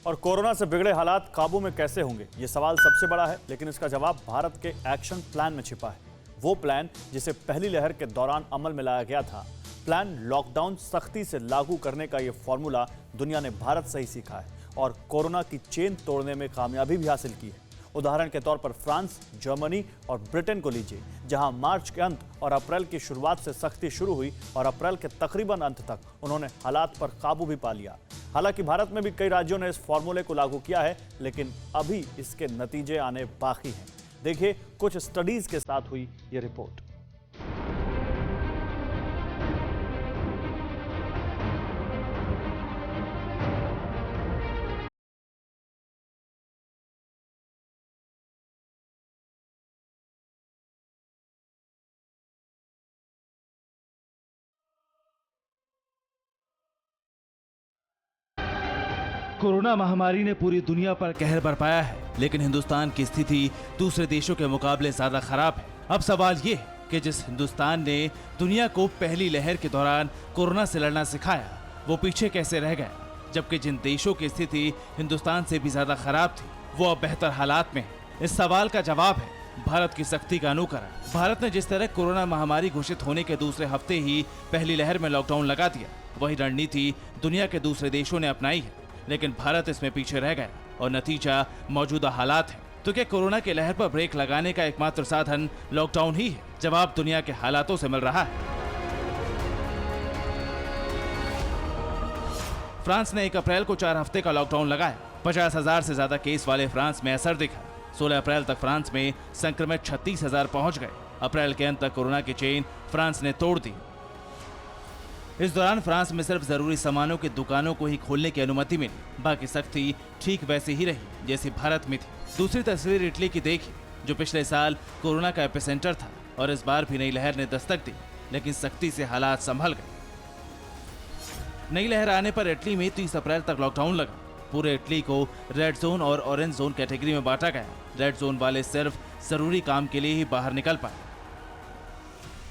और कोरोना से बिगड़े हालात काबू में कैसे होंगे, ये सवाल सबसे बड़ा है। लेकिन इसका जवाब भारत के एक्शन प्लान में छिपा है। वो प्लान जिसे पहली लहर के दौरान अमल में लाया गया था। प्लान लॉकडाउन सख्ती से लागू करने का ये फॉर्मूला दुनिया ने भारत से ही सीखा है और कोरोना की चेन तोड़ने में कामयाबी भी हासिल की है। उदाहरण के तौर पर फ्रांस, जर्मनी और ब्रिटेन को लीजिए, जहां मार्च के अंत और अप्रैल की शुरुआत से सख्ती शुरू हुई और अप्रैल के तकरीबन अंत तक उन्होंने हालात पर काबू भी पा लिया। हालांकि भारत में भी कई राज्यों ने इस फॉर्मूले को लागू किया है, लेकिन अभी इसके नतीजे आने बाकी हैं। देखिए कुछ स्टडीज के साथ हुई ये रिपोर्ट। कोरोना महामारी ने पूरी दुनिया पर कहर बरपाया है, लेकिन हिंदुस्तान की स्थिति दूसरे देशों के मुकाबले ज्यादा खराब है। अब सवाल ये है कि जिस हिंदुस्तान ने दुनिया को पहली लहर के दौरान कोरोना से लड़ना सिखाया, वो पीछे कैसे रह गया, जबकि जिन देशों की स्थिति हिंदुस्तान से भी ज्यादा खराब थी, वो अब बेहतर हालात में है। इस सवाल का जवाब है भारत की सख्ती का अनुकरण। भारत ने जिस तरह कोरोना महामारी घोषित होने के दूसरे हफ्ते ही पहली लहर में लॉकडाउन लगा दिया, वही रणनीति दुनिया के दूसरे देशों ने अपनाई है, लेकिन भारत इसमें पीछे रह गया और नतीजा मौजूदा हालात है। तो क्या कोरोना के लहर पर ब्रेक लगाने का एकमात्र साधन लॉकडाउन ही है? जवाब दुनिया के हालातों से मिल रहा है। फ्रांस ने 1 अप्रैल को 4 हफ्ते का लॉकडाउन लगाया। 50,000 से ज्यादा केस वाले फ्रांस में असर दिखा। 16 अप्रैल तक फ्रांस में संक्रमित 36,000 पहुंच गए। अप्रैल के अंत तक कोरोना की चेन फ्रांस ने तोड़ दी। इस दौरान फ्रांस में सिर्फ जरूरी सामानों की दुकानों को ही खोलने की अनुमति मिली। बाकी सख्ती ठीक वैसे ही रही जैसी भारत में थी। दूसरी तस्वीर इटली की देखी, जो पिछले साल कोरोना का एपिसेंटर था और इस बार भी नई लहर ने दस्तक दी, लेकिन सख्ती से हालात संभल गए। नई लहर आने पर इटली में 30 अप्रैल तक लॉकडाउन लगा। पूरे इटली को रेड जोन और ऑरेंज जोन कैटेगरी में बांटा गया। रेड जोन वाले सिर्फ जरूरी काम के लिए ही बाहर निकल पाए।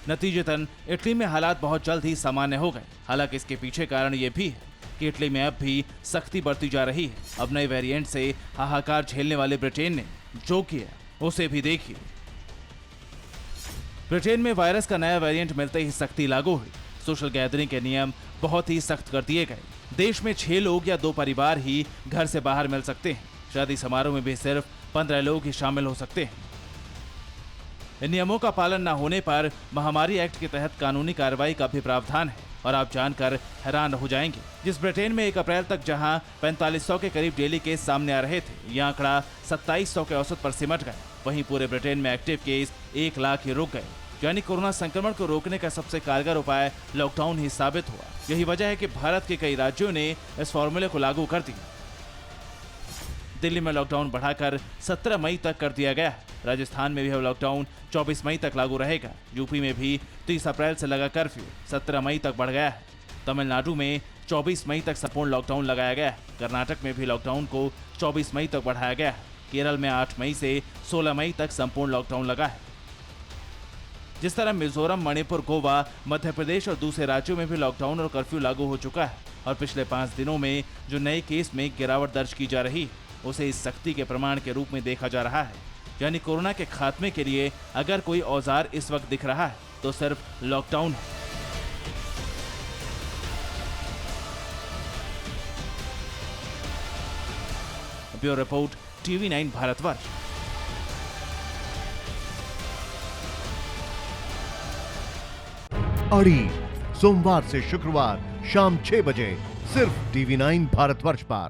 नतीजतन इटली में हालात बहुत जल्द ही सामान्य हो गए। हालांकि इसके पीछे कारण ये भी है कि इटली में अब भी सख्ती बढ़ती जा रही है। अब नए वेरिएंट से हाहाकार झेलने वाले ब्रिटेन ने जो किया उसे भी देखिए। ब्रिटेन में वायरस का नया वेरिएंट मिलते ही सख्ती लागू हुई। सोशल गैदरिंग के नियम बहुत ही सख्त कर दिए गए। देश में 6 लोग या 2 परिवार ही घर से बाहर मिल सकते हैं। शादी समारोह में भी सिर्फ 15 लोग ही शामिल हो सकते हैं। इन नियमों का पालन न होने पर महामारी एक्ट के तहत कानूनी कार्रवाई का भी प्रावधान है और आप जानकर हैरान हो जाएंगे। जिस ब्रिटेन में 1 अप्रैल तक जहां 4500 के करीब डेली केस सामने आ रहे थे, यह आंकड़ा 2700 के औसत पर सिमट गया। वहीं पूरे ब्रिटेन में एक्टिव केस 1 लाख ही रुक गए। यानी कोरोना संक्रमण को रोकने का सबसे कारगर उपाय लॉकडाउन ही साबित हुआ। यही वजह है कि भारत के कई राज्यों ने इस फॉर्मूले को लागू कर दिया। दिल्ली में लॉकडाउन बढ़ाकर 17 मई तक कर दिया गया है। राजस्थान में भी अब लॉकडाउन 24 मई तक लागू रहेगा। यूपी में भी 30 अप्रैल से लगा कर्फ्यू 17 मई तक बढ़ गया है। तमिलनाडु में 24 मई तक संपूर्ण लॉकडाउन लगाया गया है। कर्नाटक में भी लॉकडाउन को 24 मई तक बढ़ाया गया है। केरल में 8 मई से 16 मई तक संपूर्ण लॉकडाउन लगा है। जिस तरह मिजोरम, मणिपुर, गोवा, मध्य प्रदेश और दूसरे राज्यों में भी लॉकडाउन और कर्फ्यू लागू हो चुका है और पिछले 5 दिनों में जो नए केस में गिरावट दर्ज की जा रही है, उसे इस सख्ती के प्रमाण के रूप में देखा जा रहा है। यानी कोरोना के खात्मे के लिए अगर कोई औजार इस वक्त दिख रहा है तो सिर्फ लॉकडाउन है। Bureau report, TV9 Bharatvarsh. अड़ी सोमवार से शुक्रवार शाम 6 बजे सिर्फ TV9 भारतवर्ष पर।